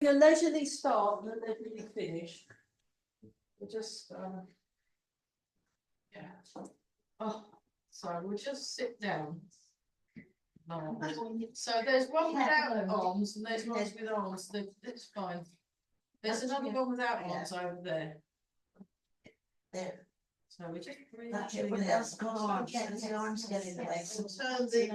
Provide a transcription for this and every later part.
A leisurely start and a leisurely finish. We'll just yeah. Oh, so we'll just sit down. No. So there's one without arms and there's ones with arms. That's fine. There's another one without arms over there. There. So we just breathe. That's it. What else? God, the arms get in the way. So turn the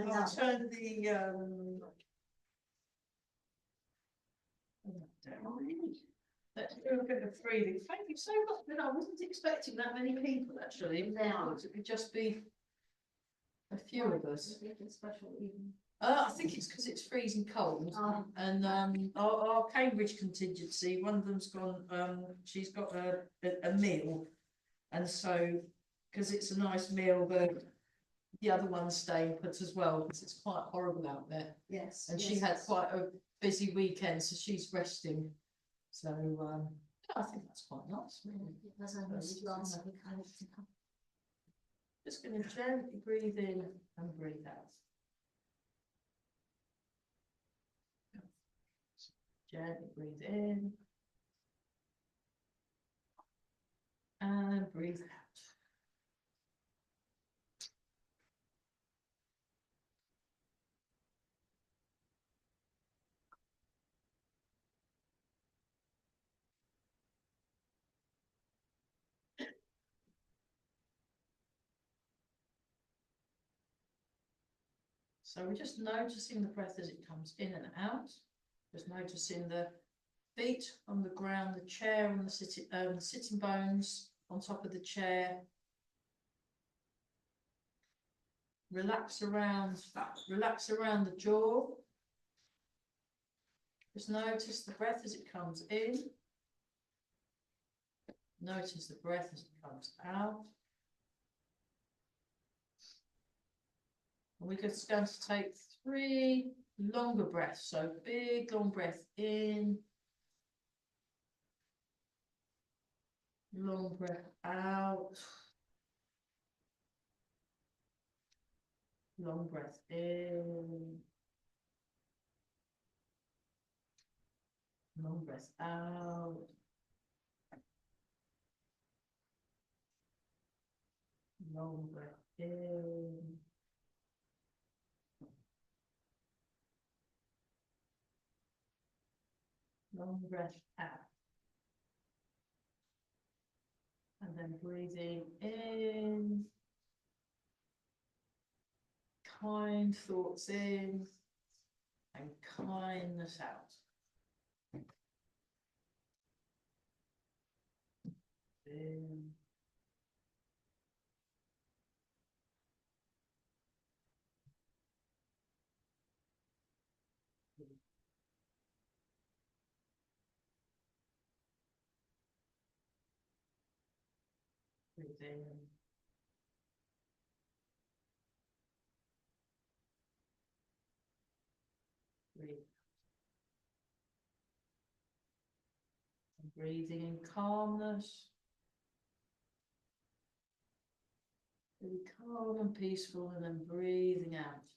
let's do a bit of breathing. Thank you so much. But I wasn't expecting that many people actually. No. It could just be a few of us. Special evening. I think it's because it's freezing cold, and our Cambridge contingency, one of them's gone. She's got a meal, and so because it's a nice meal, the other one's staying put as well because it's quite horrible out there. Yes. And she had quite a busy weekend, so she's resting. So I think that's quite nice. Just going to gently breathe in and breathe out. Gently breathe in and breathe out. So we're just noticing the breath as it comes in and out. Just noticing the feet on the ground, the chair and the sitting bones on top of the chair. Relax around the jaw. Just notice the breath as it comes in. Notice the breath as it comes out. And we're just going to take 3 longer breaths. So big long breath in. Long breath out. Long breath in. Long breath out. Long breath in. Long breath out. And then breathing in. Kind thoughts in and kindness out. In. Breathe in. Breathe. And breathing in calmness. Really calm and peaceful, and then breathing out.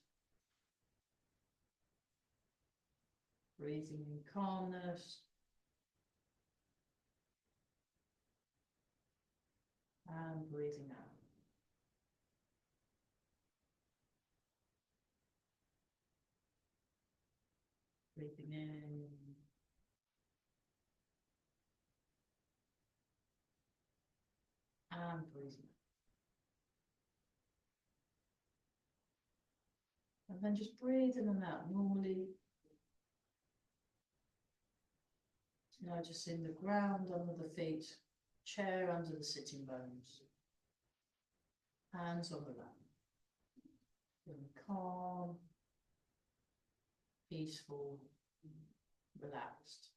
Breathing in calmness. And breathing out. Breathing in. And breathing out. And then just breathe in and out normally. Noticing the ground under the feet, chair under the sitting bones, hands on the lap. Feeling calm, peaceful, relaxed.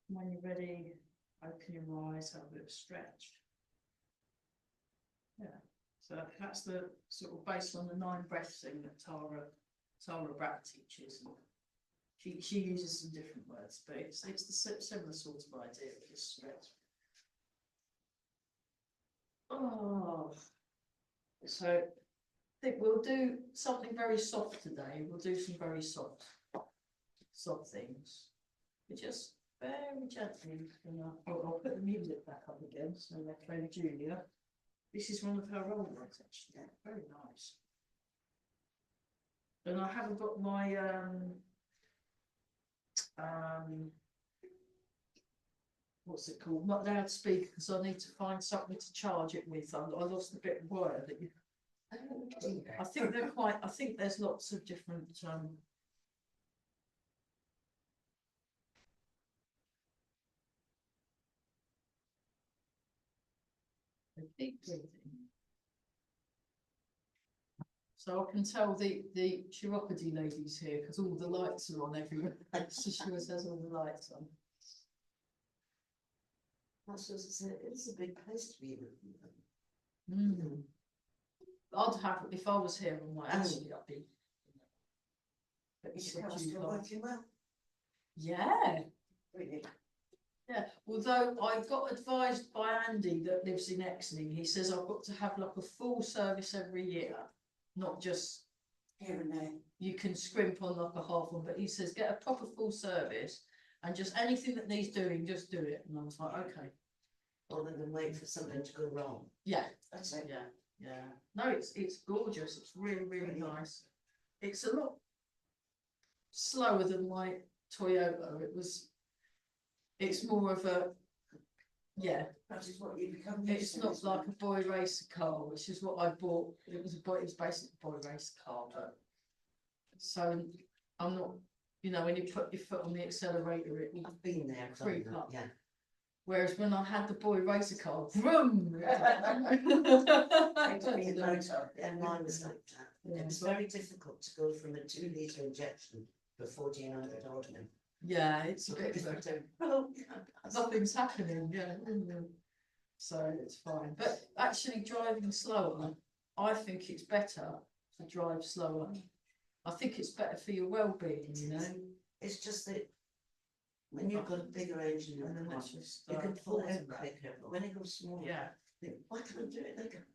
When you're ready, Open your eyes, have a bit of stretch. Yeah, so that's the sort of based on the 9 breaths thing that Tara Brett teaches. She uses some different words, but it's the similar sort of idea of just stretch. Oh, so I think we'll do something very soft today. We'll do some very soft things. But just very gently. I'll put the music back up again. So they're playing Julia. This is one of her old ones, actually. Very nice. And I haven't got my what's it called? Not loudspeaker, because I need to find something to charge it with. I lost a bit of wire that you. I think they're quite. I think there's lots of different. Deep breathing. So I can tell the chiropody ladies here because all the lights are on everywhere. So she always has all the lights on. It's a big place to be. Mm. I'd have if I was here on my actually I'd be. Well. Yeah. Really? Yeah, although I got advised by Andy that lives in Exning, he says I've got to have like a full service every year, not just here and there. You can scrimp on like a half one, but he says get a proper full service and just anything that needs doing, just do it. And I was like, okay. Rather than wait for something to go wrong. Yeah, That's it. yeah, yeah. No, it's gorgeous. It's really nice. It's a lot slower than my Toyota. It's more of a, yeah. That is what you become. It's not like a boy racer car, which is what I bought. It was basically a boy racer car, but so I'm not, when you put your foot on the accelerator, it will I've been there. creep up. Yeah. Whereas when I had the boy racer car, vroom! And mine was like that. Yeah. It's very difficult to go from a 2-litre injection to 1400 ordinary. Yeah, it's a bit of a, nothing's happening, yeah. So it's fine. But actually driving slower, I think it's better to drive slower. I think it's better for your well-being, It's just that when you've got a bigger engine, And then that's just you can pull pause out and that. quicker, but when it goes smaller, Yeah. you think, why can't I do it like that?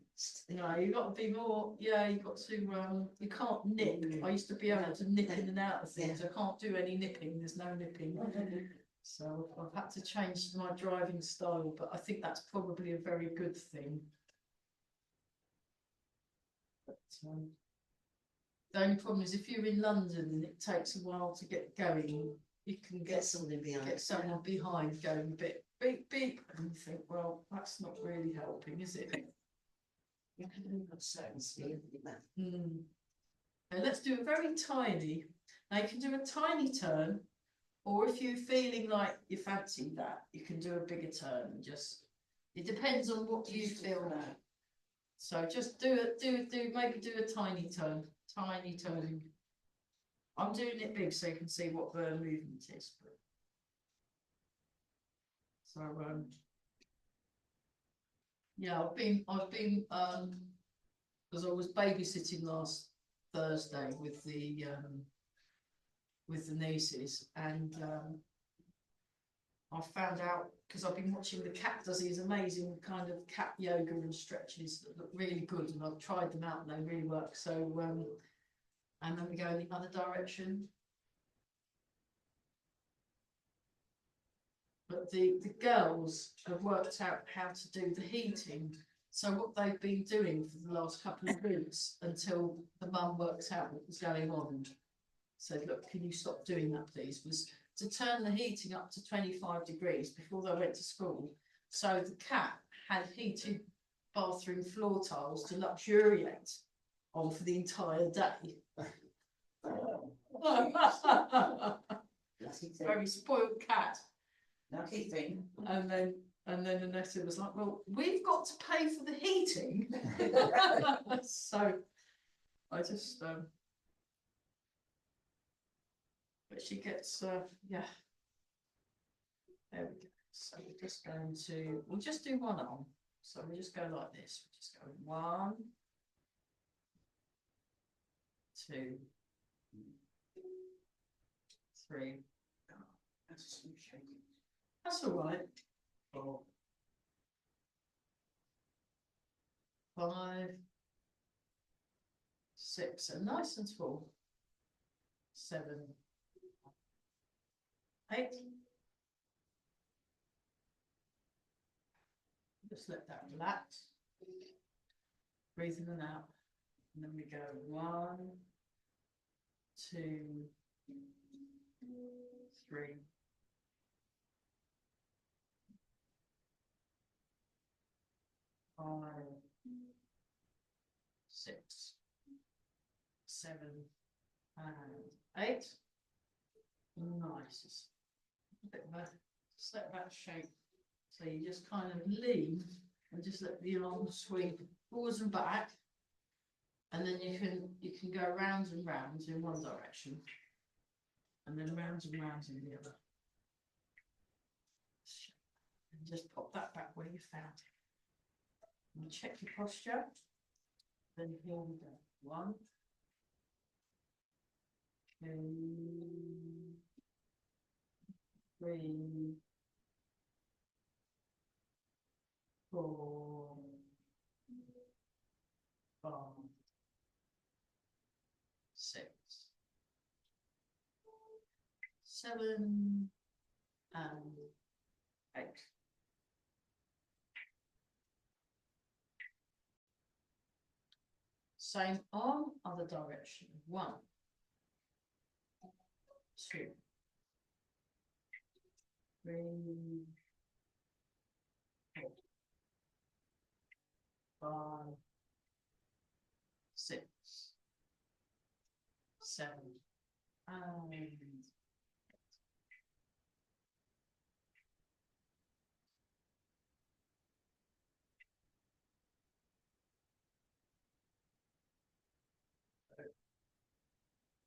No, you've got to be more, you've got to, you can't nip. I used to be able to nip in and out of things. I can't do any nipping, there's no nipping. So I've had to change my driving style, but I think that's probably a very good thing. But, the only problem is if you're in London and it takes a while to get going, you can get someone behind going a bit beep beep, and you think, well, that's not really helping, is it? You can move at a certain speed. Now let's do a very tiny. Now you can do a tiny turn, or if you're feeling like you fancy that, you can do a bigger turn. And it depends on what you feel now. So just maybe do a tiny turn. Tiny turning. I'm doing it big so you can see what the movement is. So yeah, I've been because I was babysitting last Thursday with the nieces, and I found out because I've been watching the cat does these amazing kind of cat yoga and stretches that look really good, and I've tried them out and they really work. So and then we go in the other direction. But the girls have worked out how to do the heating. So what they've been doing for the last couple of weeks until the mum works out what was going on and said, look, can you stop doing that please, was to turn the heating up to 25 degrees before they went to school. So the cat had heated bathroom floor tiles to luxuriate on for the entire day. Very spoiled cat. Lucky thing. And then Annetta was like, well, we've got to pay for the heating. So I just but she gets yeah. There we go. So we're just going to, we'll just do one arm. So we just go like this. We just go 1, 2, 3. That's all right. 4, 5, 6, and nice and tall. 7, 8. Just let that relax. Breathe in and out. And then we go 1, 2, 3. 5, 6, 7, and 8. Nice. A bit of a set that shape. So you just kind of lean and just let the arm swing forwards and back. And then you can go round and round in one direction. And then round and round in the other. And just pop that back where you found it. And check your posture. Then here we go. 1, 2, 3, 4, 5, 6, 7, and 8. Same arm, other direction. 1, 2, 3, 4, 5, 6, 7, and 8.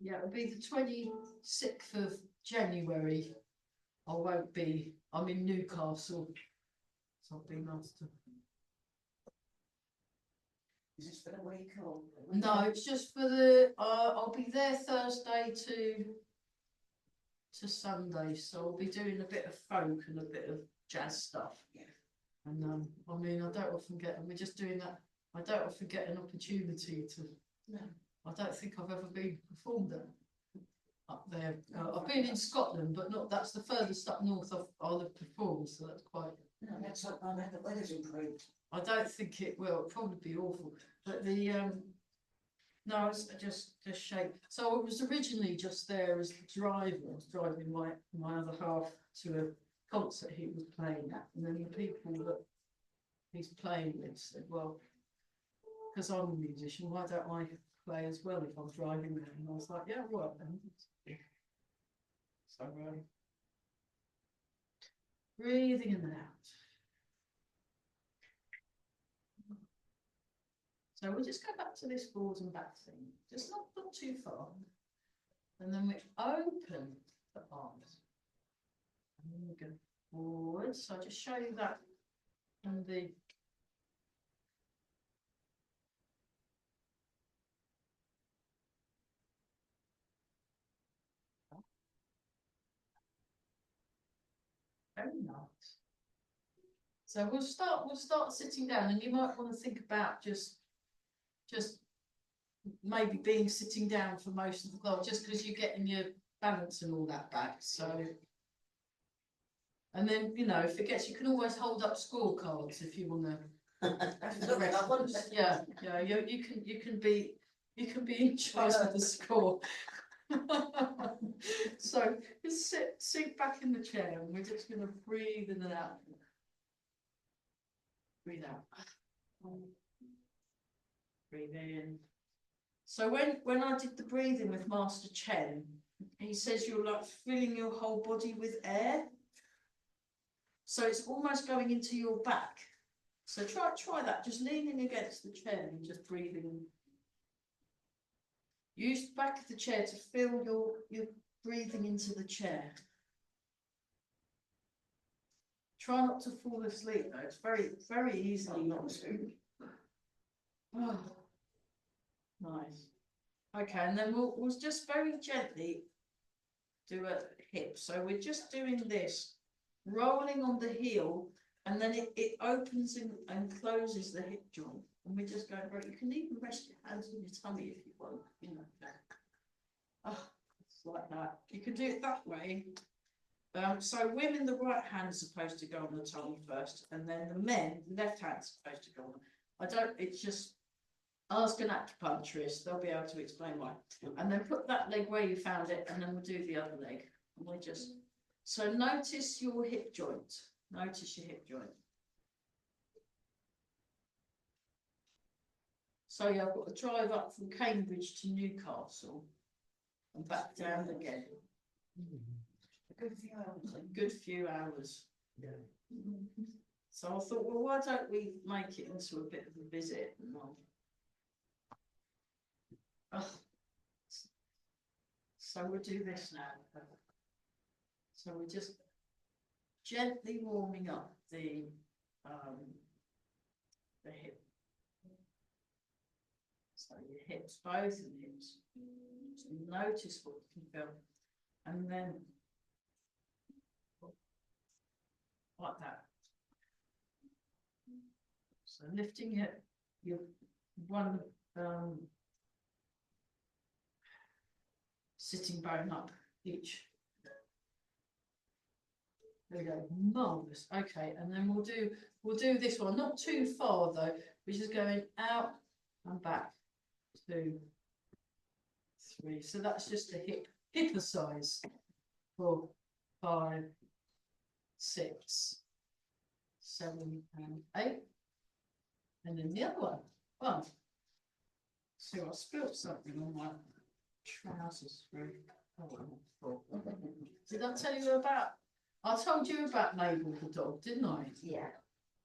Yeah, it'll be the 26th of January. I won't be, I'm in Newcastle. So I'll be nice to. Is this for the week or? No, it's just for the, I'll be there Thursday to Sunday, so I'll be doing a bit of folk and a bit of jazz stuff. Yeah. And I mean, I don't often get, and we're just doing that, I don't often get an opportunity to. No. I don't think I've ever been performed up there. I've been in Scotland, but not, that's the furthest up north I'll have performed, so that's quite. No, let's hope the weather's improved. I don't think it will. It'll probably be awful. But the no, it's just shape. So I was originally just there as the driver. I was driving my other half to a concert he was playing at, and then the people that he's playing with said, "Well, because I'm a musician, why don't I play as well if I'm driving there?" And I was like, "Yeah, well then." So breathing in and out. So we'll just go back to this forwards and back thing, just not too far. And then we open the arms. And then we go forward. So I'll just show you that and the very nice. So we'll start sitting down, and you might want to think about just maybe being sitting down for most of the class, just because you're getting your balance and all that back. So, and then if it gets, you can always hold up scorecards if you want to. Yeah, you can be in charge of the score. So just sink back in the chair, and we're just going to breathe in and out. Breathe out. Breathe in. So when I did the breathing with Master Chen, he says you're like filling your whole body with air. So it's almost going into your back. So try that, just leaning against the chair and just breathing. Use the back of the chair to feel your breathing into the chair. Try not to fall asleep though, it's very easily not to. Oh, nice. Okay, and then we'll just very gently do a hip. So we're just doing this, rolling on the heel, and then it opens and closes the hip joint. And we're just going very, you can even rest your hands on your tummy if you want, you know. Oh, it's like that. You can do it that way. So women, the right hand's supposed to go on the tummy first, and then the men, the left hand's supposed to go on. It's just, ask an acupuncturist, they'll be able to explain why. And then put that leg where you found it, and then we'll do the other leg. And we just, so notice your hip joint. Notice your hip joint. So yeah, I've got to drive up from Cambridge to Newcastle and back down again. A good few hours. A good few hours. Yeah. So I thought, well, why don't we make it into a bit of a visit? Oh. So we'll do this now. So we're just gently warming up the hip. So your hips, both your hips. Just notice what you can feel. And then like that. So lifting your one sitting bone up each. There we go, marvellous. Okay, and then we'll do this one, not too far though, which is going out and back. 2, 3. So that's just a hip exercise. 4, 5, 6, 7, and 8. And then the other one. 1. So I spilled something on my trousers. Did I tell you about? I told you about Mabel the dog, didn't I? Yeah.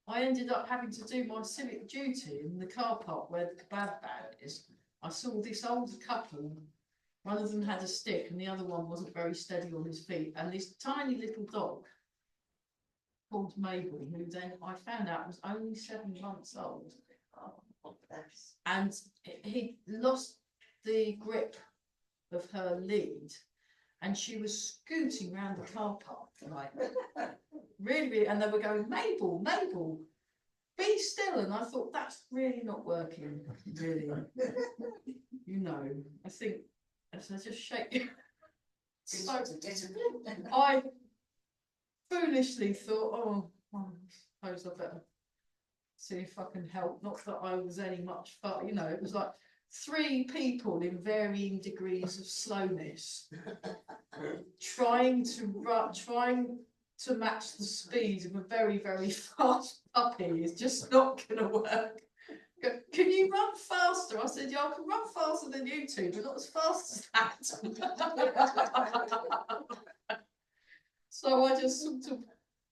I ended up having to do my civic duty in the car park where the kebab van is. I saw this older couple. One of them had a stick and the other one wasn't very steady on his feet. And this tiny little dog called Mabel, who then I found out was only 7 months old. Oh, bless. And he lost the grip of her lead and she was scooting around the car park, like really, and they were going, Mabel, Mabel, be still. And I thought, that's really not working, really. You know, I think, as I just shake you. So I foolishly thought, oh, I suppose I better see if I can help. Not that I was any much fun, you know, it was like 3 people in varying degrees of slowness trying to match the speed of a very, very fast puppy is just not going to work. Can you run faster? I said, yeah, I can run faster than you two, but not as fast as that. So I just sort of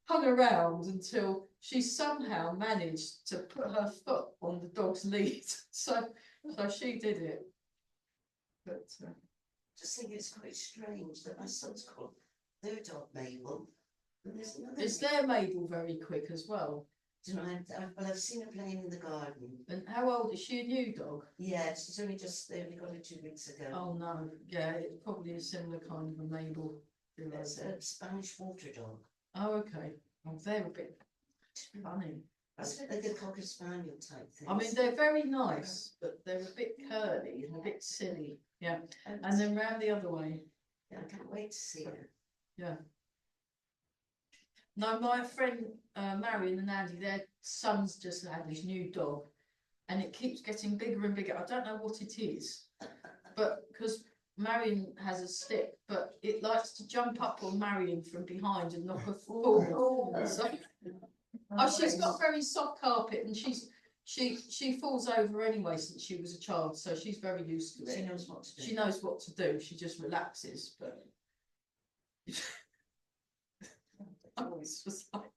hung around until she somehow managed to put her foot on the dog's lead. So she did it. But just think it's quite strange that my son's called their dog Mabel. And there's another is their Mabel very quick as well? Do you know, I've seen her playing in the garden. And how old is she? A new dog? Yeah, they only got her 2 weeks ago. Oh no, yeah, it's probably a similar kind of a Mabel. It's a Spanish water dog. Oh, okay. Oh, they're a bit funny. That's like a Cocker Spaniel type thing. I mean, they're very nice, but they're a bit curly and a bit silly. Yeah. And then round the other way. Yeah, I can't wait to see her. Yeah. No, my friend Marion and Andy, their son's just had this new dog and it keeps getting bigger and bigger. I don't know what it is, but because Marion has a stick, but it likes to jump up on Marion from behind and knock her forward. So, she's got very soft carpet and she falls over anyway since she was a child, so she's very used to it. She knows what to do. She knows what to do. She just relaxes, but I was just like,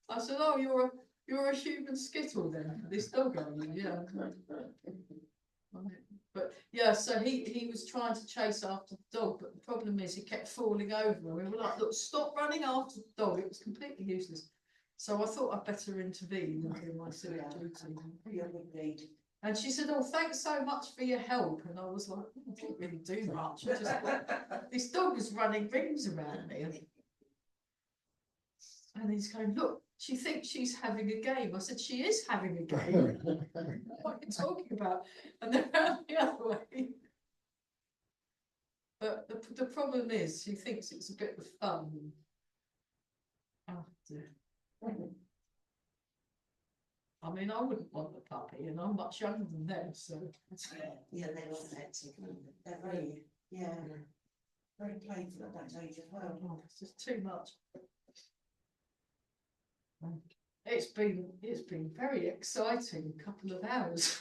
I said, "Oh, you're a human skittle then for this dog, are you?" Yeah. But yeah, so he was trying to chase after the dog, but the problem is he kept falling over, and we were like, "Look, stop running after the dog." It was completely useless. So I thought I'd better intervene and do my civic duty. Yeah, indeed. And she said, "Oh, thanks so much for your help." And I was like, "Oh, I didn't really do much. I just this dog is running rings around me." And he's going, "Look, she thinks she's having a game." I said, "She is having a game. What are you talking about?" And they're around the other way. But the problem is, she thinks it's a bit of fun. Oh dear. I mean, I wouldn't want a puppy, and I'm much younger than them, so. Yeah, they're all hectic. They're very, yeah, very playful at that age as well. Oh, it's just too much. It's been very exciting couple of hours.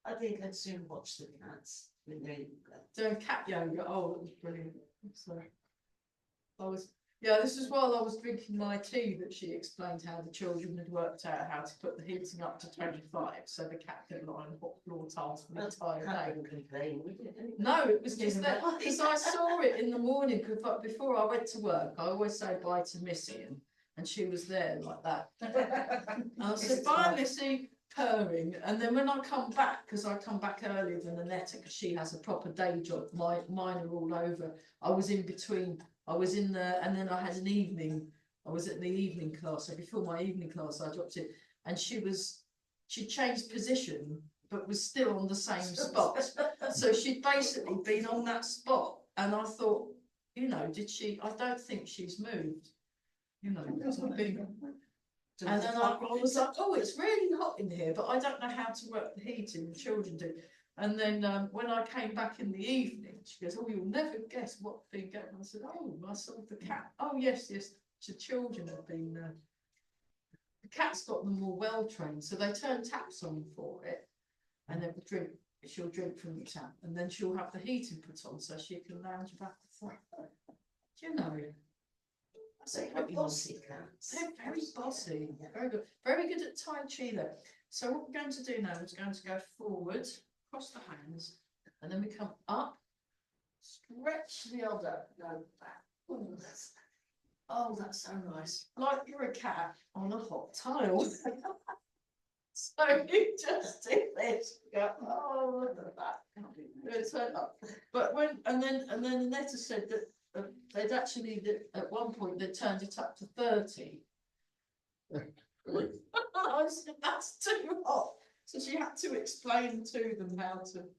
I think I'd soon watch the cats when they. Doing cat yoga, oh, it was brilliant. So this is while I was drinking my tea that she explained how the children had worked out how to put the heating up to 25, so the cat could lie on hot floor tiles for the entire day. Complain, would you? No, it was just that because I saw it in the morning. Because before I went to work, I always say bye to Missy, and she was there like that. And I said bye, Missy, purring. And then when I come back, because I come back earlier than Annetta, because she has a proper day job. Mine are all over. I was in between. I was in the, and then I had an evening. I was at the evening class. So before my evening class, I dropped it, and she changed position, but was still on the same spot. So she'd basically been on that spot, and I thought, did she? I don't think she's moved. Because I've been. And then I was like, "Oh, it's really hot in here, but I don't know how to work the heating. The children do." And then when I came back in the evening, she goes, "Oh, you'll never guess what thing." And I said, "Oh, I saw the cat." "Oh, yes. The children have been. The cat's got them all well trained, so they turn taps on for it, and then she'll drink from the tap, and then she'll have the heating put on so she can lounge back and forth. So they're bossy cats. They're very bossy, very good at Tai Chi though. So what we're going to do now is going to go forward, cross the hands, and then we come up, stretch the other, go back. That's so nice. Like you're a cat on a hot tile. So you just do this, go, "Oh, look at that." Turn up. But and then Annetta said that they'd actually, at one point, they turned it up to 30. I said, "That's too hot." So she had to explain to them how to,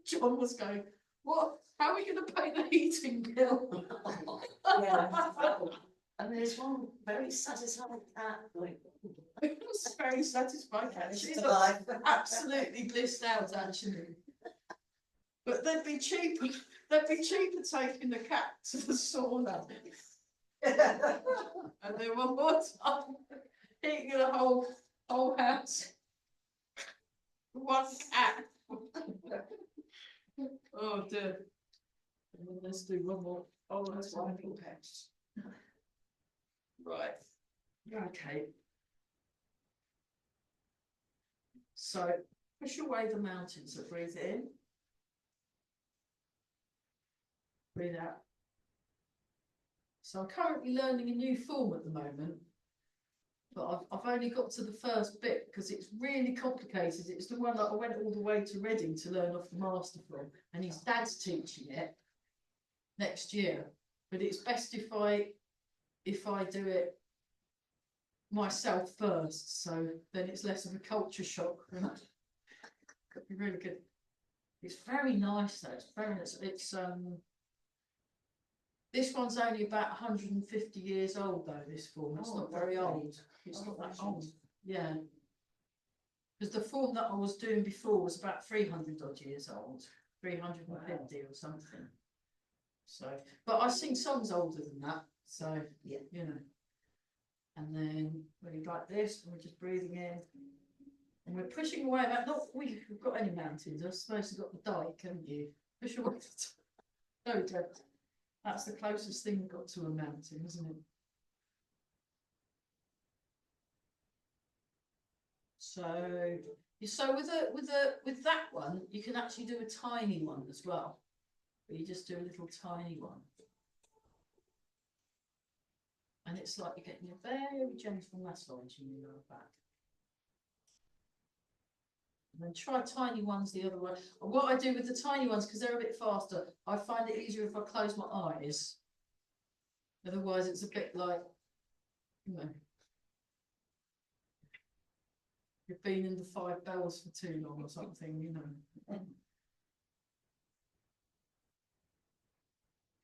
John was going, "What? How are we going to pay the heating bill?" Yeah. And there's one very satisfied cat. It was very satisfied cat. She's alive. Absolutely blissed out, actually. But they'd be cheaper taking the cat to the sauna. And then one more time, heating the whole house. One cat. Oh dear. And then let's do one more. Oh, that's one more patch. Right. Okay. So push away the mountains. So breathe in. Breathe out. So I'm currently learning a new form at the moment, but I've only got to the first bit because it's really complicated. It's the one that I went all the way to Reading to learn off the master from, and his dad's teaching it next year. But it's best if I do it myself first, so then it's less of a culture shock. Could be really good. It's very nice though. It's very nice. This one's only about 150 years old though, this form. It's not very old. It's not that old. Yeah. Because the form that I was doing before was about 300 odd years old. 350 or something. So, but I sing songs older than that. So, yeah, And then when you like this, and we're just breathing in. And we're pushing away that, not we've got any mountains. I suppose you've got the dike, haven't you? Push away. No, that's the closest thing we've got to a mountain, isn't it? So with that one, you can actually do a tiny one as well. But you just do a little tiny one. And it's like you're getting a very gentle massage in your lower back. And then try tiny ones the other way. And what I do with the tiny ones, because they're a bit faster, I find it easier if I close my eyes. Otherwise, it's a bit like, you know, you've been in the 5 bells for too long or something, you know.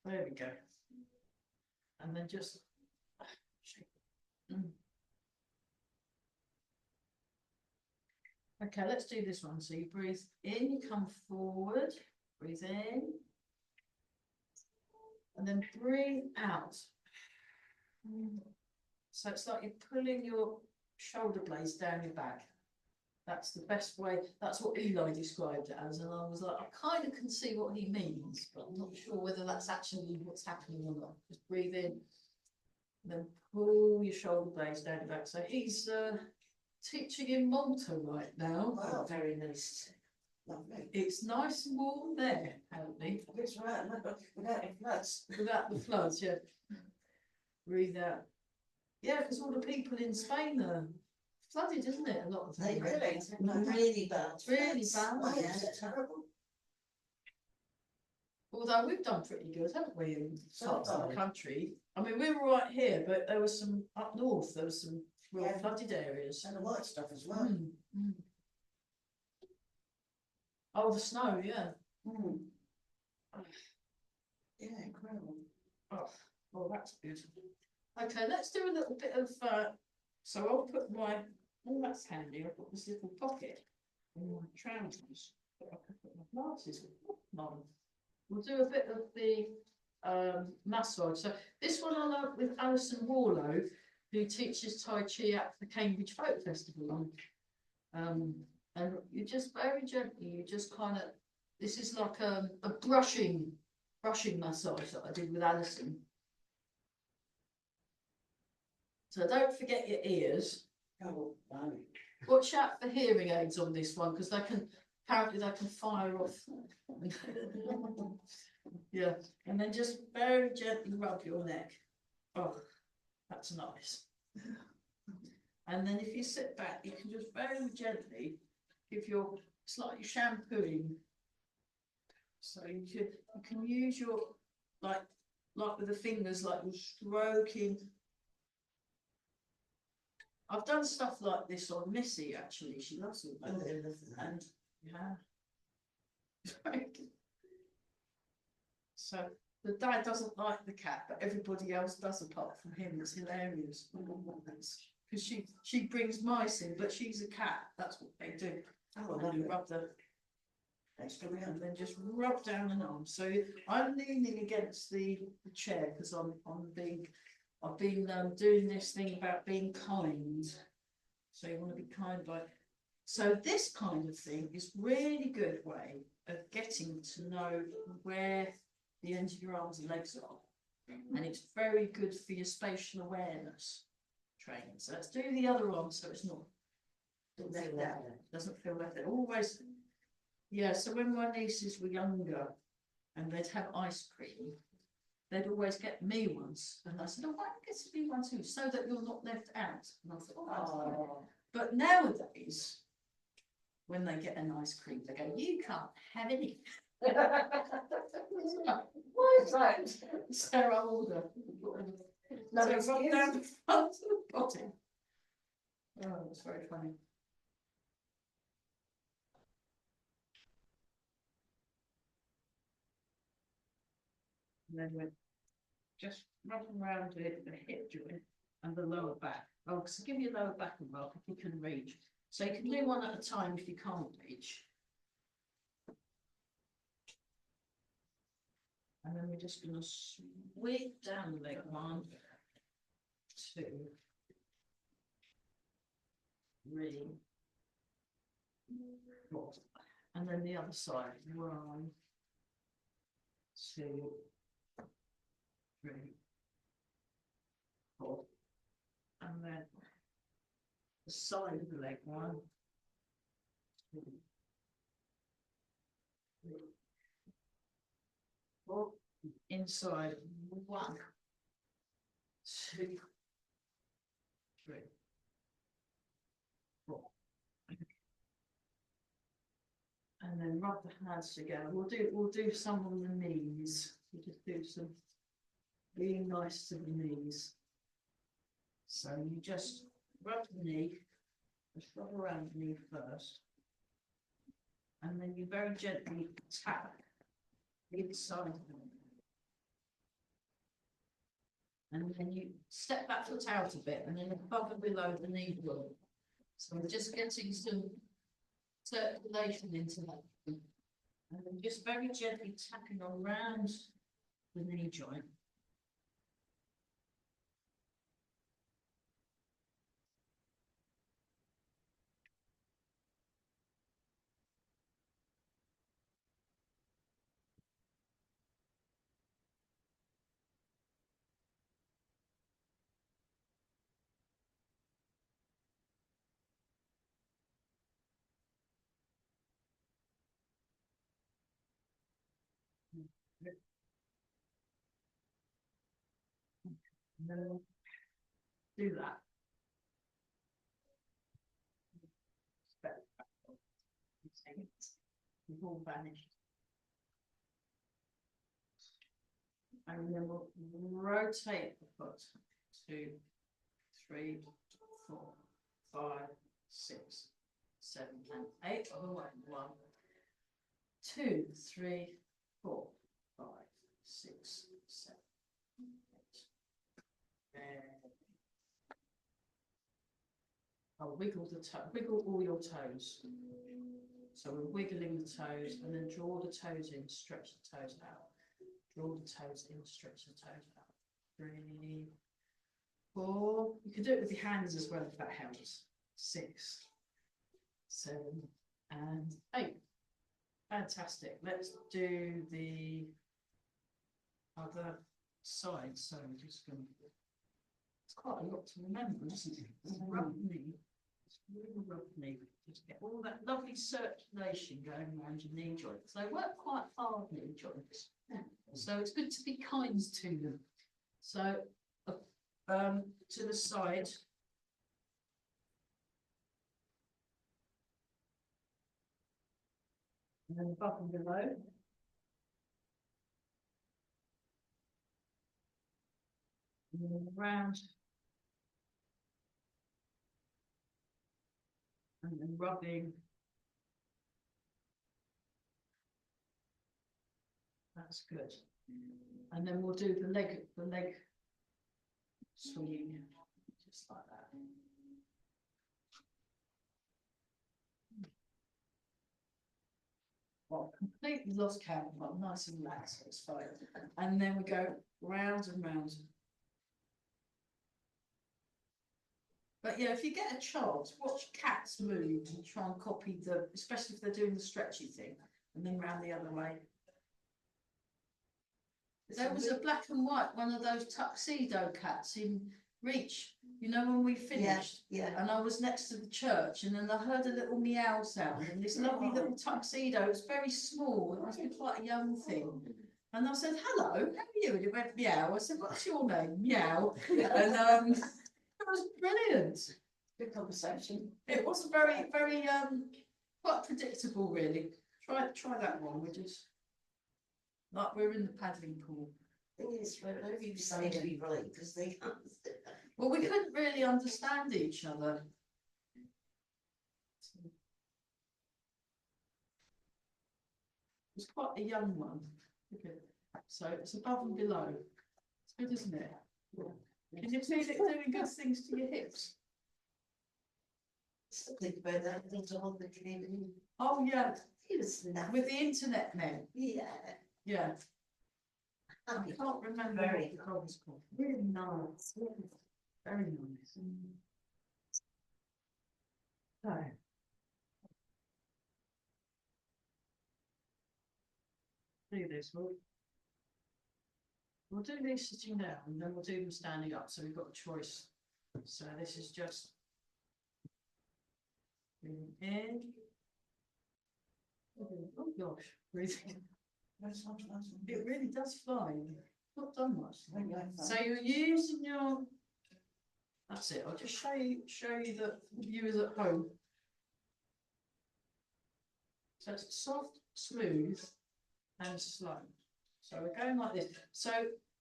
There we go. And then just okay, let's do this one. So you breathe in, you come forward, breathe in, and then breathe out. So it's like you're pulling your shoulder blades down your back. That's the best way. That's what Eli described it as. And I was like, I kind of can see what he means, but I'm not sure whether that's actually what's happening or not. Just breathe in, and then pull your shoulder blades down your back. So he's teaching in Malta right now. Wow, very nice. Lovely. It's nice and warm there, apparently. That's right, without any floods. Without the floods, yeah. Breathe out. Yeah, because all the people in Spain are flooded, isn't it? A lot of them. They really bad. Really bad, Oh, yeah. yeah, terrible. Although we've done pretty good, haven't we, in parts of the Sometimes. country? I mean, we were right here, but there was some up north, there was some real Yeah. flooded areas. And the white stuff as well. Mm. Oh, the snow, yeah. Mm. Yeah, incredible. Oh, that's good. Okay, let's do a little bit of, so I'll put my, oh, that's handy, I've got this little pocket in my trousers, but I can put my glasses on. We'll do a bit of the massage. So this one I love with Alison Warlow, who teaches Tai Chi at the Cambridge Folk Festival. And you just very gently, you just kind of, this is like a brushing massage that I did with Alison. So don't forget your ears. Oh, no. Watch out for hearing aids on this one, because apparently they can fire off. Yeah, and then just very gently rub your neck. Oh, that's nice. And then if you sit back, you can just very gently give your, it's like you're shampooing. So you can use your, like with the fingers, like you're stroking. I've done stuff like this on Missy, actually. She loves it. Oh, they love that. And yeah. So the dad doesn't like the cat, but everybody else does apart from him. It's hilarious. Because she brings mice in, but she's a cat. That's what they do. Oh, And then you rub the, and then just rub down an arm. So I'm leaning against the chair because I've been doing this thing about being kind. So you want to be kind by. So this kind of thing is really good way of getting to know where the ends of your arms and legs are. And it's very good for your spatial awareness training. So let's do the other arm so it's not left out. Doesn't feel left out. Always, yeah, so when my nieces were younger and they'd have ice cream, they'd always get me ones. And I said, oh, why don't you get me one too? So that you're not left out. And I thought, oh, that's good. But nowadays, when they get an ice cream, they go, you can't have any. Why is that? Sarah Alder. No, So it's rub you. down the front of the body. Oh, that's very funny. And then we're just rubbing around the hip joint and the lower back. Oh, so give your lower back a rub if you can reach. So you can do one at a time if you can't reach. And then we're just going to sweep down the leg. 1, 2, 3, 4. And then the other side. 1, 2, 3, 4. And then the side of the leg. 1, 2, 3, 4. Inside. 1, 2, then rub the hands together. We'll do some on the knees. We'll just do some being nice to the knees. So you just rub the knee, just rub around the knee first. And then you very gently tap the inside of them. And then you step that foot out a bit and then above and below the knee joint. So we're just getting some circulation into that. And then just very gently tapping around the knee joint. And then we'll do that. We've all vanished. And then we'll rotate the foot. 2, 3, 4, 5, 6, 7, and 8. Other way. 1, 2, 3, 4, 5, 6, 7, 8. I'll wiggle the toe, wiggle all your toes. So we're wiggling the toes and then draw the toes in, stretch the toes out. Draw the toes in, stretch the toes out. 3, 4. You can do it with your hands as well if that helps. 6, 7, and 8. Fantastic. Let's do the other side. So I'm just going to. It's quite a lot to remember, isn't it? Rub knee. Really rub knee. Just get all that lovely circulation going around your knee joints. They work quite hard, knee joints. So it's good to be kind to them. So to the side. And then above and below. And then around. And then rubbing. That's good. And then we'll do the leg swinging, just like that. Well, completely lost count, but nice and relaxed, it's fine. And then we go round and round. But yeah, if you get a chance, watch cats move and try and copy especially if they're doing the stretchy thing, and then round the other way. There was a black and white, one of those tuxedo cats in Reach, you know, when we finished. Yeah. And I was next to the church, and then I heard a little meow sound, and this lovely little tuxedo, it was very small, it must be quite a young thing. And I said, hello, how are you? And it went meow. I said, what's your name? Meow. And it was brilliant. Good conversation. It was very, very quite predictable, really. Try that one. We're just like we're in the paddling pool. Thing is, whenever you say to be right, because they can't. Well, we couldn't really understand each other. It's quite a young one. Okay. So it's above and below. It's good, isn't it? Yeah. Can you feel it doing good things to your hips? Still think about that little one that came in. Oh yeah, He was that. with the internet men. Yeah. Yeah. I can't remember Very what the dog was called. Really nice. Very nice. So. Do this, we'll do these sitting down and then we'll do them standing up, so we've got a choice. So this is just breathing in. Oh gosh, breathing. It really does fly. Not done much. So you're using your. That's it. I'll just show you the viewers at home. So it's soft, smooth and slow. So we're going like this. So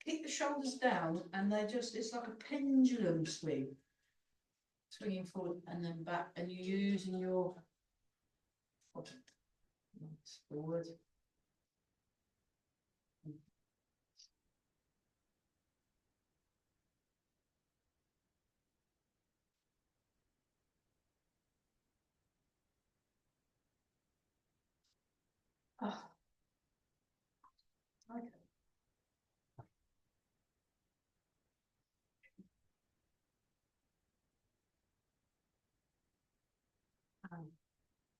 keep the shoulders down and they just, it's like a pendulum swing. Swinging forward and then back, and you're using your forward. Oh. Okay.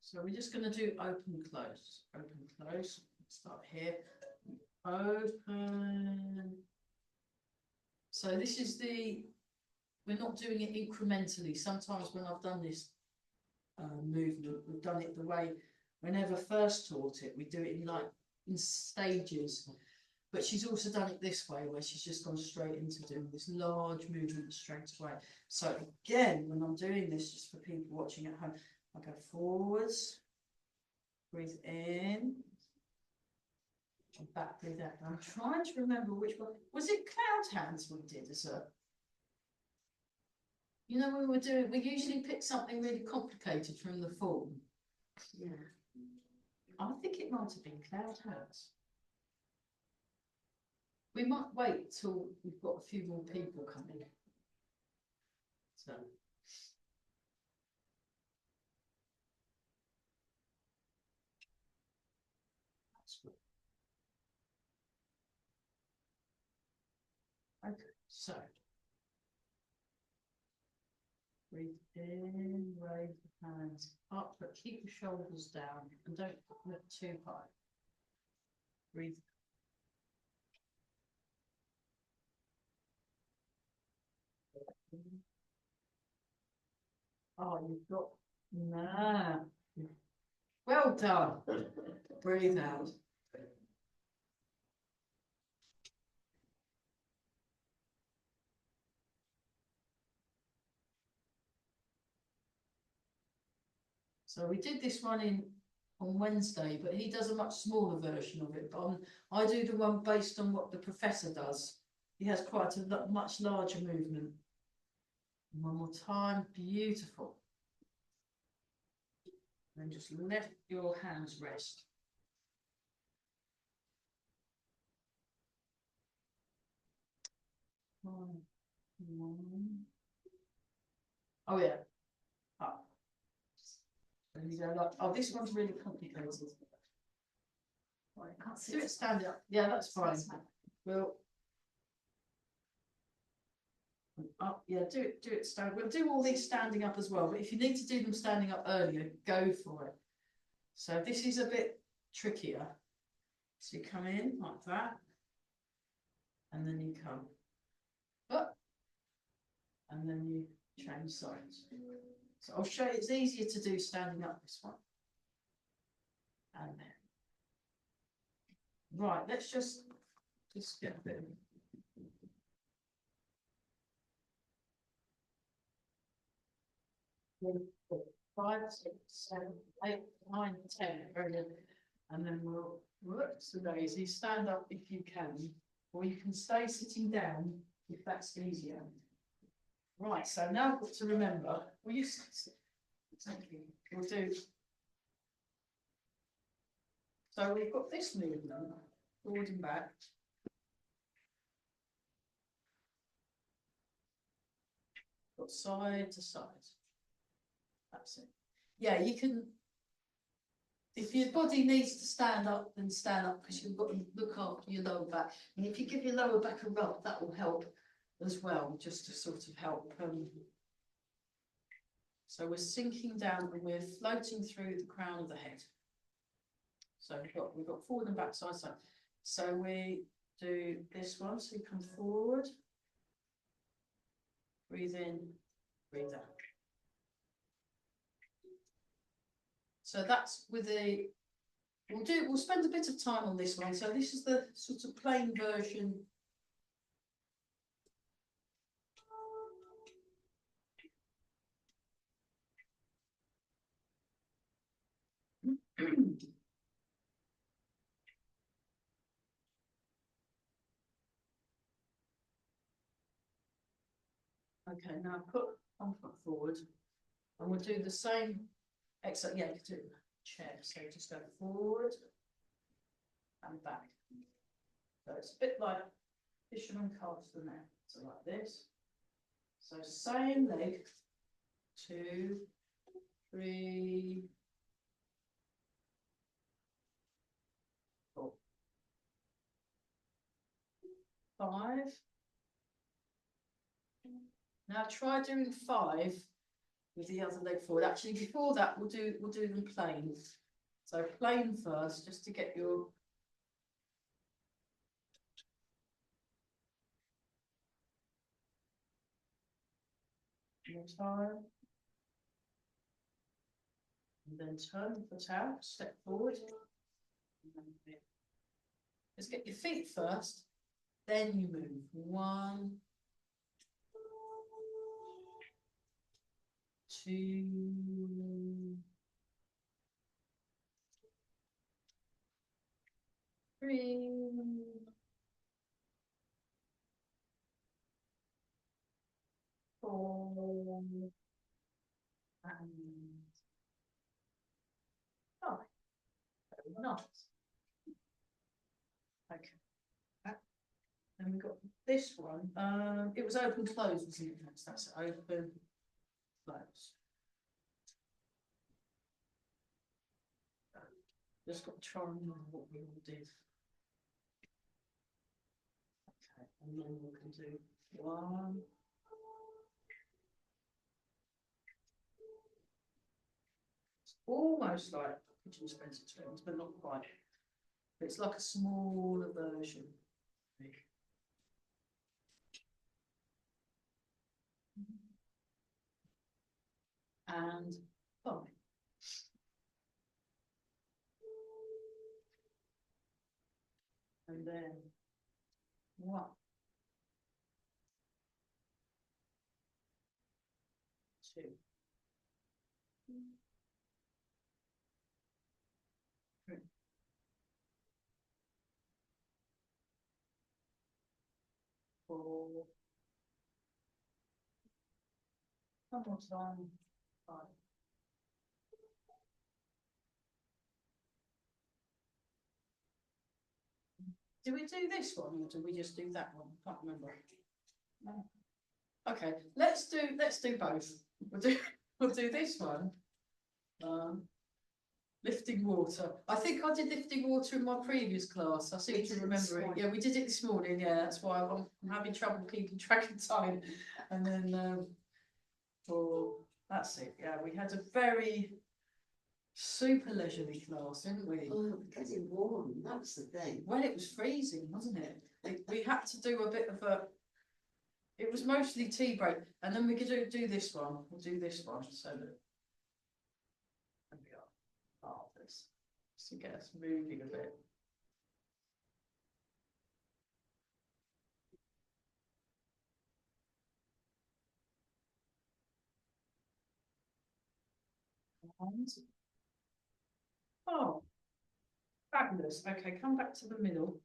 So we're just going to do open, close, open, close. Start here. Open. So this is we're not doing it incrementally. Sometimes when I've done this movement, we've done it the way, whenever first taught it, we do it in stages. But she's also done it this way, where she's just gone straight into doing this large movement straight away. So again, when I'm doing this, just for people watching at home, I go forwards, breathe in, and back, breathe out. I'm trying to remember which one. Was it cloud hands we did as a... You know, we usually pick something really complicated from the form. Yeah. I think it might have been cloud hands. We might wait till we've got a few more people coming. So. Okay, so. Breathe in, raise the hands up, but keep the shoulders down and don't look too high. Breathe. Oh, you've got, nah. Well done. Breathe out. So we did this one on Wednesday, but he does a much smaller version of it. But I do the one based on what the professor does. He has quite a much larger movement. One more time, beautiful. And just let your hands rest. One. Oh yeah. Up. And you go like, oh, this one's really complicated. Do it stand up. Yeah, that's fine. We'll up. Yeah, do it stand. We'll do all these standing up as well. But if you need to do them standing up earlier, go for it. So this is a bit trickier. So you come in like that, and then you come up, and then you change sides. So I'll show you. It's easier to do standing up this one, and then. Right, let's just get a bit. 5, 6, 7, 8, 9, 10. Very good. And then we'll work the daisy. Stand up if you can, or you can stay sitting down if that's easier. Right, so now I've got to remember. Will you sit? Thank you. We'll do. So we've got this movement, forward and back. Got side to side. That's it. Yeah, you can. If your body needs to stand up, then stand up, because you've got to look after your lower back. And if you give your lower back a rub, that will help as well, just to sort of help. So we're sinking down and we're floating through the crown of the head. So we've got forward and back, side, side. So we do this one. So you come forward, breathe in, breathe out. So that's with we'll spend a bit of time on this one. So this is the sort of plain version. Okay, now put one foot forward, and we'll do the same except yeah, you could do chair, so just go forward and back. So it's a bit like fisherman calves the net, so like this. So same leg, 2, 3, 4, 5. Now try doing 5 with the other leg forward. Actually, before that, we'll do them plain. So plain first, just to get your time. And then turn the foot out, step forward. Let's get your feet first, then you move. 1, 2, 3, 4, and 5. Very nice. Okay. And we've got this one. It was open close, wasn't it? That's it. Open close. Just got to try and remember what we all did. Okay, and then we can do 1. It's almost like Pigeon Spencer Twins, but not quite. It's like a smaller version. And 5. And then 1, 2, 3, 4. One more time. 5. Do we do this one or do we just do that one? Can't remember. No. Okay, let's do both. We'll do this one. Lifting water. I think I did lifting water in my previous class. I seem to remember it. Yeah, we did it this morning. Yeah, that's why I'm having trouble keeping track of time. And then that's it. Yeah, we had a very super leisurely class, didn't we? Oh, getting warm, that's the thing. Well, it was freezing, wasn't it? We had to do a bit of a. It was mostly tea break, and then we could do this one. We'll do this one so that. There we are. This to get us moving a bit. And, oh, fabulous. Okay, come back to the middle.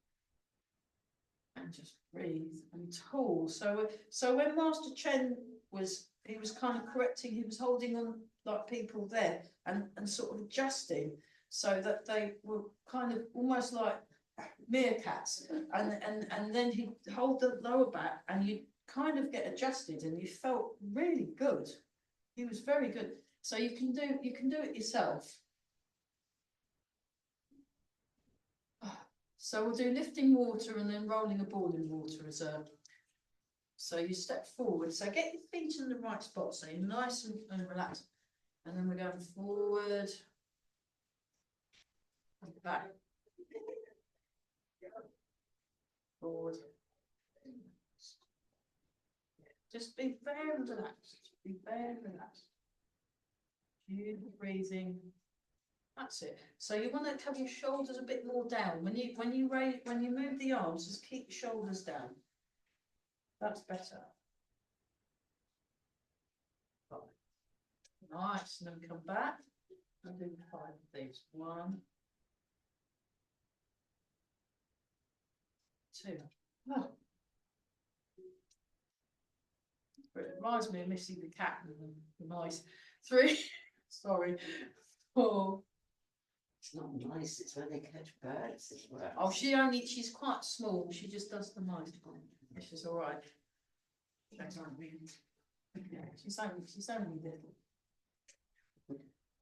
And just breathe and tall. So when Master Chen he was kind of correcting, he was holding on like people there and sort of adjusting so that they were kind of almost like meerkats. And then he'd hold the lower back and you'd kind of get adjusted and you felt really good. He was very good. So you can do it yourself. So we'll do lifting water and then rolling a ball in water as a. So you step forward. So get your feet in the right spot. So you're nice and relaxed. And then we're going forward. And back. Forward. Just be very relaxed. Be very relaxed. Beautiful breathing. That's it. So you want to have your shoulders a bit more down. When you move the arms, just keep your shoulders down. That's better. Nice. And then come back and do 5 of these. 1, 2. Oh. It reminds me of Missy the cat with the mice. 3, sorry, 4. It's not nice, it's when they catch birds, it's worse. Oh, she's quite small. She just does the mice. She's all right. She's only little.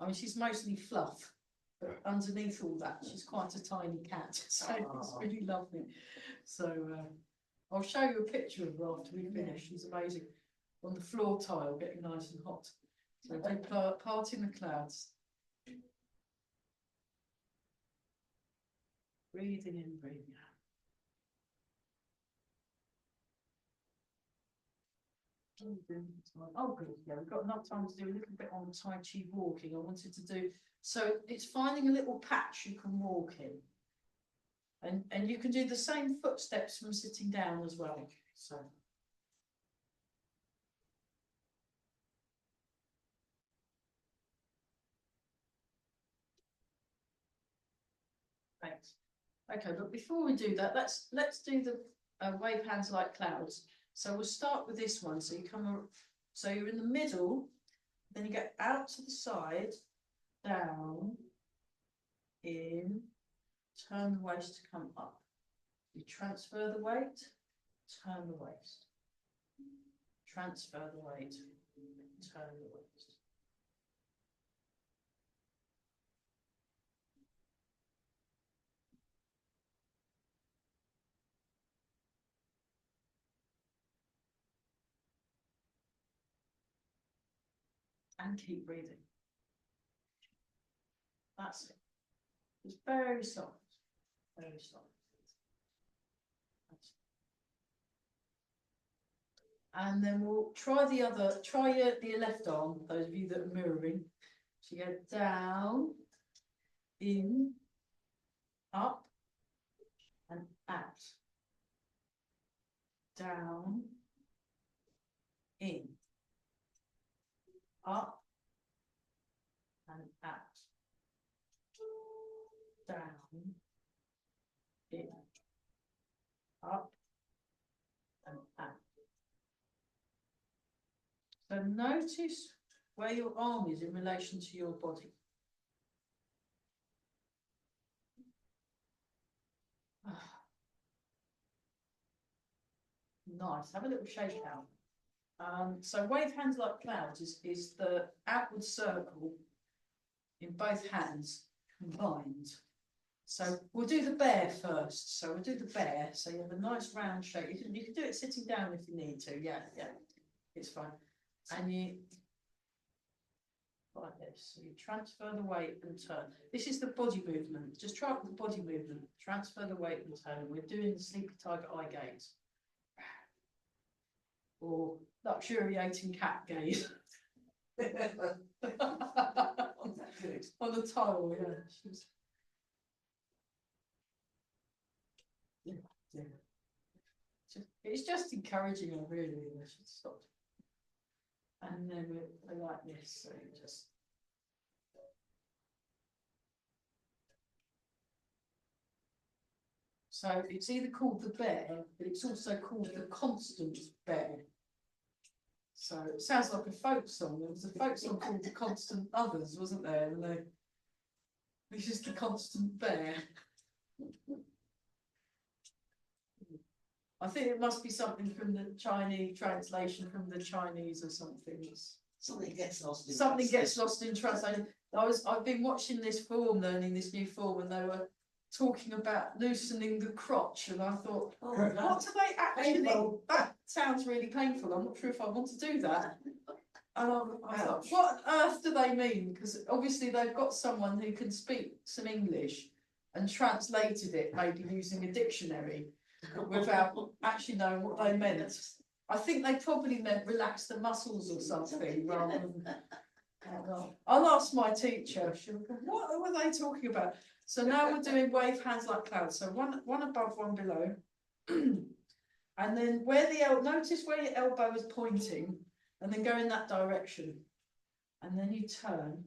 I mean, she's mostly fluff, but underneath all that, she's quite a tiny cat. So it's really lovely. So I'll show you a picture of her after we finish. She's amazing. On the floor tile, getting nice and hot. So they part in the clouds. Breathing in, breathing out. Oh, good. Yeah, we've got enough time to do a little bit on Tai Chi walking. I wanted to do so. It's finding a little patch you can walk in, and you can do the same footsteps from sitting down as well. So. Thanks. Okay, but before we do that, let's do the wave hands like clouds. So we'll start with this one. So you come, so you're in the middle, then you get out to the side, down, in, turn the waist to come up. You transfer the weight, turn the waist. Transfer the weight, turn the waist. And keep breathing. That's it. It's very soft, very soft. And then we'll try the left arm, those of you that are mirroring. So you go down, in, up, and out. Down, in, up, and out. Down, in, up, and out. So notice where your arm is in relation to your body. Nice. Have a little shake out. So wave hands like clouds is the outward circle in both hands combined. So we'll do the bear first. So we'll do the bear. So you have a nice round shape. You can do it sitting down if you need to. Yeah, it's fine. And you like this. So you transfer the weight and turn. This is the body movement. Just try it with the body movement. Transfer the weight and turn. We're doing the sleepy tiger eye gaze. Or luxuriating cat gaze. On the tile, yeah. It's just encouraging her, really. I should stop. And then we're like this, so just. So it's either called the bear, but it's also called the constant bear. So it sounds like a folk song. There was a folk song called The Constant Others, wasn't there? And this is the constant bear. I think it must be something from the Chinese translation from the Chinese or something. Something gets lost in something gets lost in translation. I've been watching this form, learning this new form, and they were talking about loosening the crotch, and I thought, oh, what do they actually? That sounds really painful. I'm not sure if I want to do that. And I thought, what on earth do they mean? Because obviously they've got someone who can speak some English and translated it, maybe using a dictionary, without actually knowing what they meant. I think they probably meant relax the muscles or something rather than. I'll ask my teacher. She'll go, what were they talking about? So now we're doing wave hands like clouds. So one above, one below. And then where notice where your elbow is pointing, and then go in that direction. And then you turn,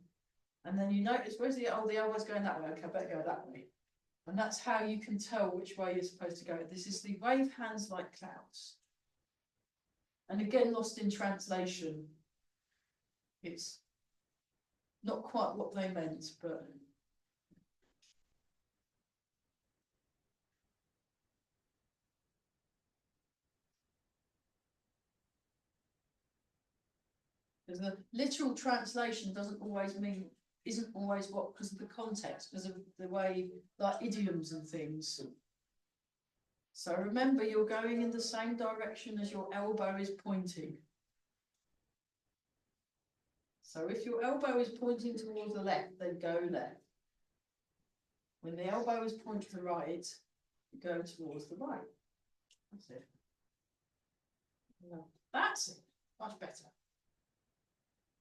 and then you notice where's the elbow's going that way. Okay, I better go that way. And that's how you can tell which way you're supposed to go. This is the wave hands like clouds. And again, lost in translation. It's not quite what they meant, but. Because the literal translation doesn't always mean, isn't always what, because of the context, because of the way, like idioms and things. So remember, you're going in the same direction as your elbow is pointing. So if your elbow is pointing towards the left, then go left. When the elbow is pointing to the right, you go towards the right. That's it. That's it. Much better.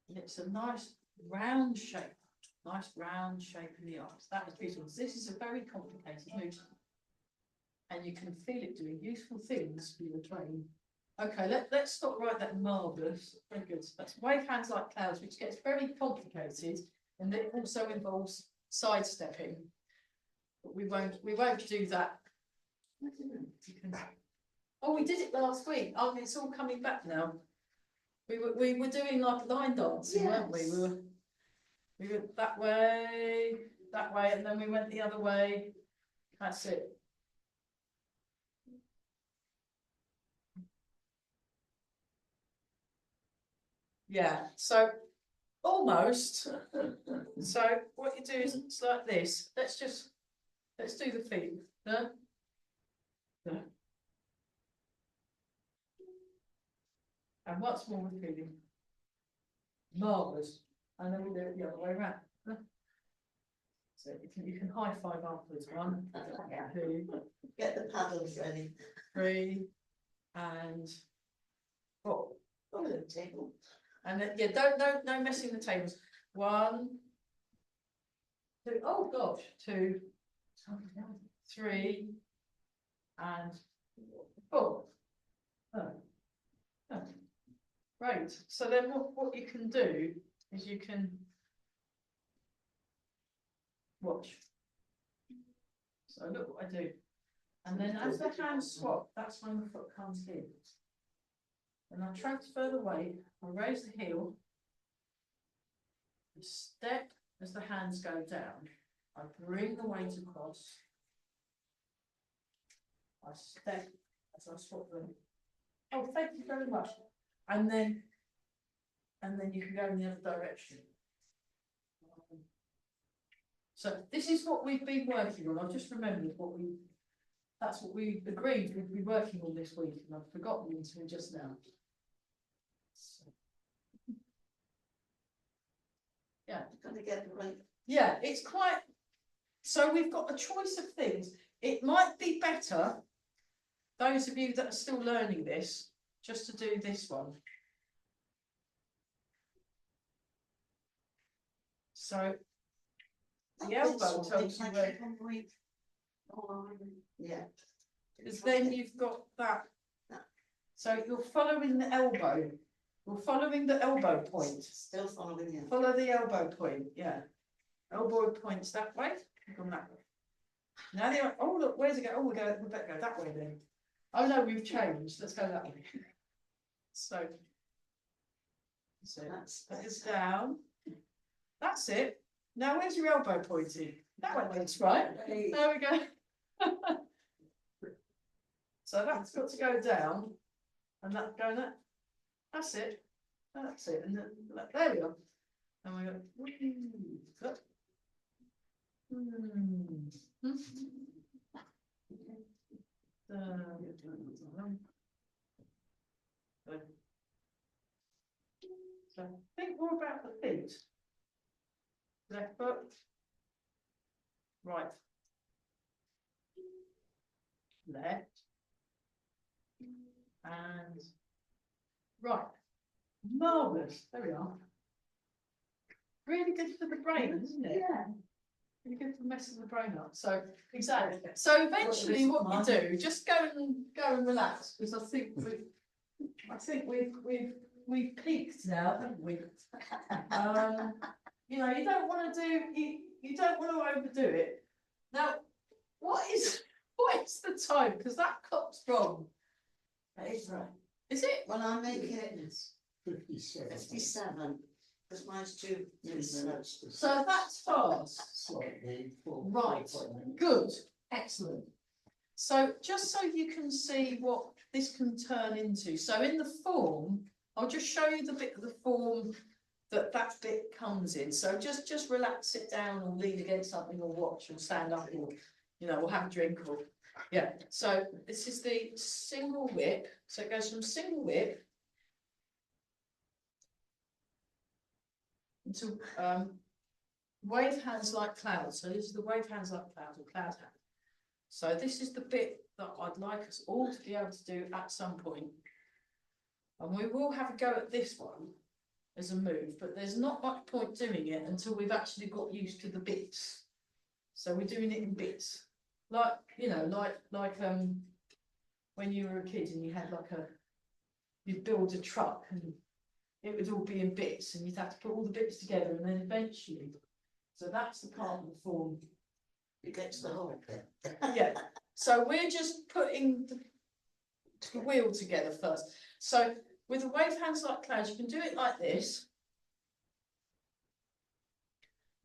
And it's a nice round shape. Nice round shape in the arms. That is beautiful. This is a very complicated movement. And you can feel it doing useful things for your brain. Okay, let's stop right there. Marvellous. Very good. That's wave hands like clouds, which gets very complicated, and it also involves sidestepping. But we won't do that. Oh, we did it last week. Oh, it's all coming back now. We were doing like line dancing, weren't we? We were that way, and then we went the other way. That's it. Yeah, so almost. So what you do is it's like this. Let's do the feet. No? No. And what's more with feeling? Marvellous. And then we do it the other way around. So you can high five afterwards. 1, 2, Get the paddles ready. 3, and 4. On the table. And then, yeah, no messing the tables. 1, 2, oh gosh, 2, 3, and 4. Oh. Oh. Right. So then what you can do is you can watch. So look what I do. And then as the hands swap, that's when the foot comes in. And I transfer the weight, I raise the heel, I step as the hands go down, I bring the weight across, I step as I swap them. Oh, thank you very much. And then you can go in the other direction. So this is what we've been working on. I've just remembered that's what we agreed we'd be working on this week, and I've forgotten until just now. So. Yeah. Gotta get the right. Yeah, it's quite, so we've got a choice of things. It might be better, those of you that are still learning this, just to do this one. So the elbow tells you where. Yeah. Because then you've got that. So you're following the elbow. You're following the elbow point. Still following you. Follow the elbow point, yeah. Elbow points that way, gone that way. Now they are, oh look, where's it go? Oh, we better go that way then. Oh no, we've changed. Let's go that way. So that's down. That's it. Now where's your elbow pointing? That way, that's right. There we go. So that's got to go down, and that go that. That's it. That's it. And then there we go. And we go. So think more about the feet. Left foot, right, left, and right. Marvellous. There we are. Really good for the brain, isn't it? Yeah. Really good for messing the brain up. So exactly. So eventually, what you do, just go and relax, because I think we've peaked now, haven't we? You know, you don't want to overdo it. Now, what is the time? Because that clock's wrong. That is right. Is it? Well, I make it 57. 57, because mine's 2 minutes. So that's fast. Slightly. Right. Good. Excellent. So just so you can see what this can turn into. So in the form, I'll just show you the bit of the form that bit comes in. So just relax, sit down or lean against something or watch or stand up or, you know, or have a drink or, yeah. So this is the single whip. So it goes from single whip into wave hands like clouds. So this is the wave hands like clouds or cloud hand. So this is the bit that I'd like us all to be able to do at some point. And we will have a go at this one as a move, but there's not much point doing it until we've actually got used to the bits. So we're doing it in bits. Like, you know, like when you were a kid and you had you'd build a truck and it would all be in bits and you'd have to put all the bits together and then eventually. So that's the part of the form. You get to the whole bit. Yeah. So we're just putting the wheel together first. So with the wave hands like clouds, you can do it like this.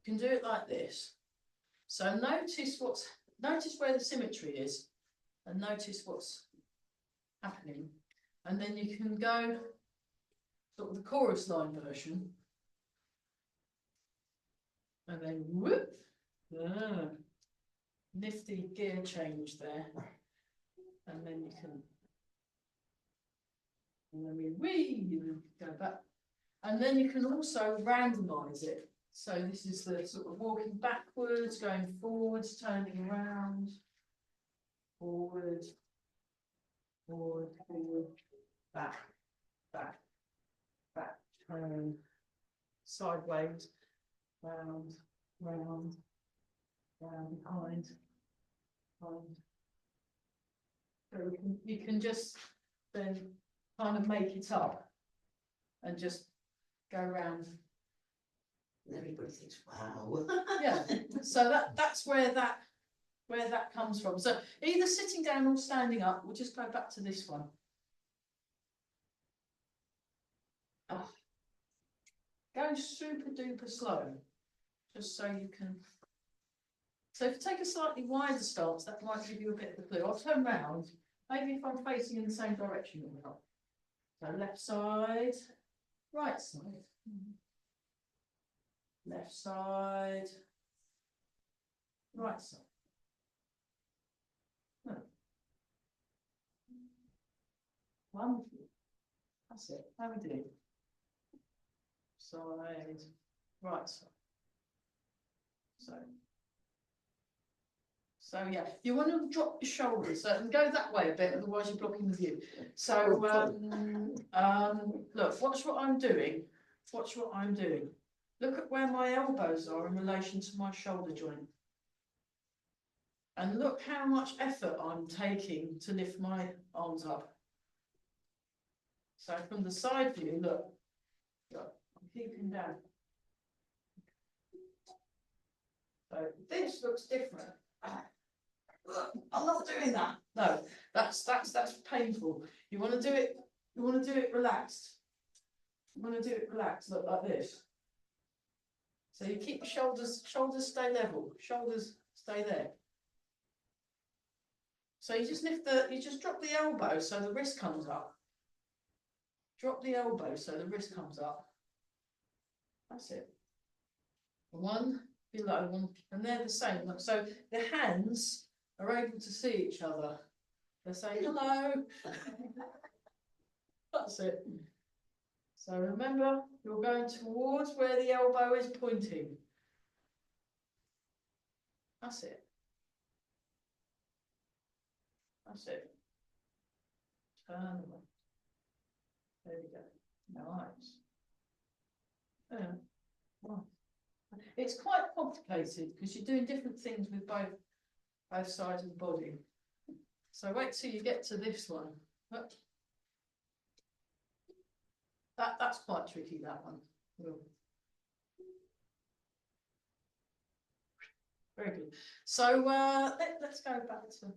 You can do it like this. So notice where the symmetry is and notice what's happening. And then you can go sort of the chorus line version. And then whoop. Nifty gear change there. And then you can, and then we go back. And then you can also randomize it. So this is the sort of walking backwards, going forwards, turning around, forward, forward, forward, back, back, back, turn, sideways, round, round, round, behind, behind. So you can just then kind of make it up and just go around. And everybody thinks, wow. Yeah. So that's where that comes from. So either sitting down or standing up. We'll just go back to this one. Oh. Go super duper slow, just so you can. So if you take a slightly wider stance, that might give you a bit of a clue. I'll turn round. Maybe if I'm facing in the same direction or not. So left side, right side. Left side, right side. Wonderful. That's it. How we do? Side, right side. So yeah, you want to drop your shoulders and go that way a bit, otherwise you're blocking the view. So look, watch what I'm doing. Watch what I'm doing. Look at where my elbows are in relation to my shoulder joint. And look how much effort I'm taking to lift my arms up. So from the side view, look, I'm keeping down. So this looks different. I'm not doing that. No, that's painful. You want to do it. You want to do it relaxed. You want to do it relaxed. Look like this. So you keep your shoulders stay level. Shoulders stay there. So you just you just drop the elbow so the wrist comes up. Drop the elbow so the wrist comes up. That's it. One below one, and they're the same. So the hands are able to see each other. They're saying hello. That's it. So remember, you're going towards where the elbow is pointing. That's it. That's it. Turn away. There we go. Nice. Yeah. Wow. It's quite complicated because you're doing different things with both sides of the body. So wait till you get to this one. Look. That's quite tricky, that one. Very good. So let's go back to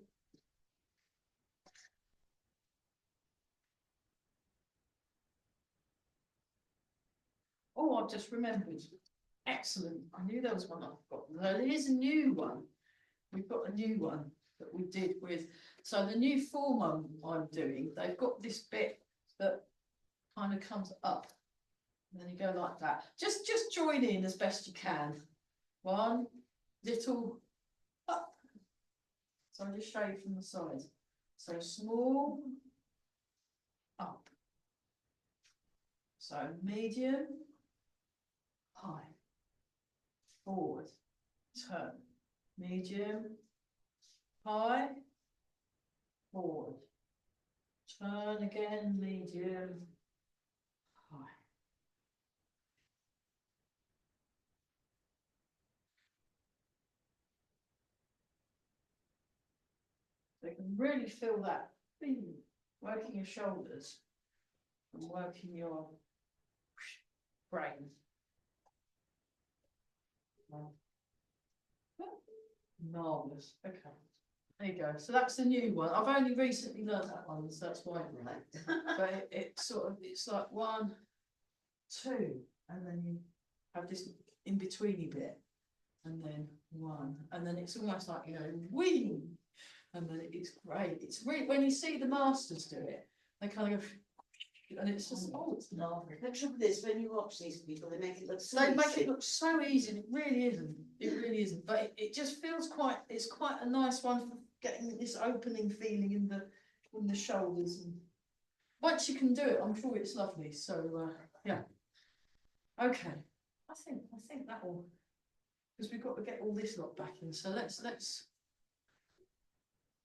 Oh, I've just remembered. Excellent. I knew there was one I've got. There is a new one. We've got a new one that we did with, so the new form I'm doing, they've got this bit that kind of comes up. And then you go like that. Just join in as best you can. One little up. So I'll just show you from the side. So small up. So medium, high, forward, turn, medium, high, forward, turn again, medium, high. So you can really feel that working your shoulders and working your brain. Marvellous. Okay. There you go. So that's the new one. I've only recently learned that one, so that's why. Right. But it's sort of, it's like 1, 2, and then you have this in betweeny bit, and then 1, and then it's almost like, you know, whee, and then it's great. It's really, when you see the masters do it, they kind of go, and it's just, oh, it's lovely. The trouble is, when you watch these people, they make it look so They make easy. it look so easy, and it really isn't. It really isn't. But it just feels quite. It's quite a nice one for getting this opening feeling in the shoulders. And once you can do it, I'm sure it's lovely. So yeah. Okay. I think that will, because we've got to get all this lot back in. So let's.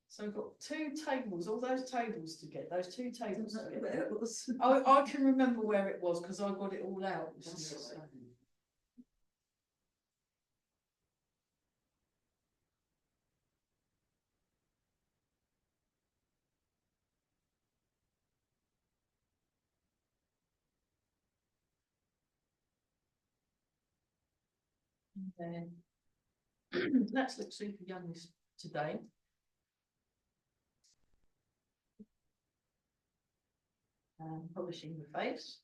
So we've got 2 tables, all those tables to get, those 2 tables to get. I can remember where it was because I got it all out. That's all right. And then let's look super young today. Polishing the face.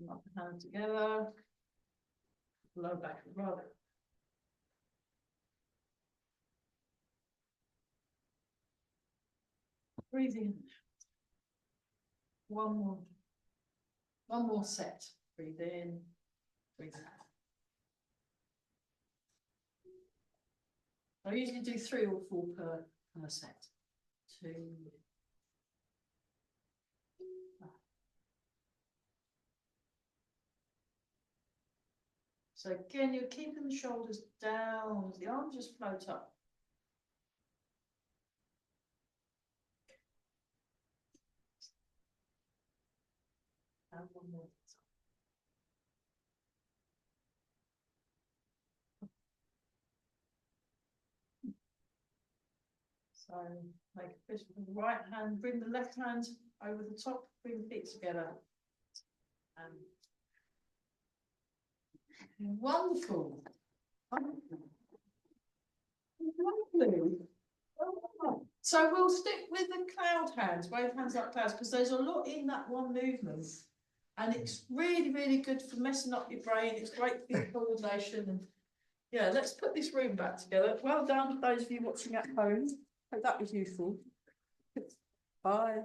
Knock the hands together. Low back rub. Breathing. One more set. Breathe in, breathe out. I usually do 3 or 4 per set. 2. So again, you're keeping the shoulders down, the arms just float up. And one more. So make a fist with the right hand, bring the left hand over the top, bring the feet together. And wonderful. Lovely. So we'll stick with the cloud hands, wave hands like clouds, because there's a lot in that one movement. And it's really, really good for messing up your brain. It's great for your coordination. And yeah, let's put this room back together. Well done, those of you watching at home. Hope that was useful. Bye.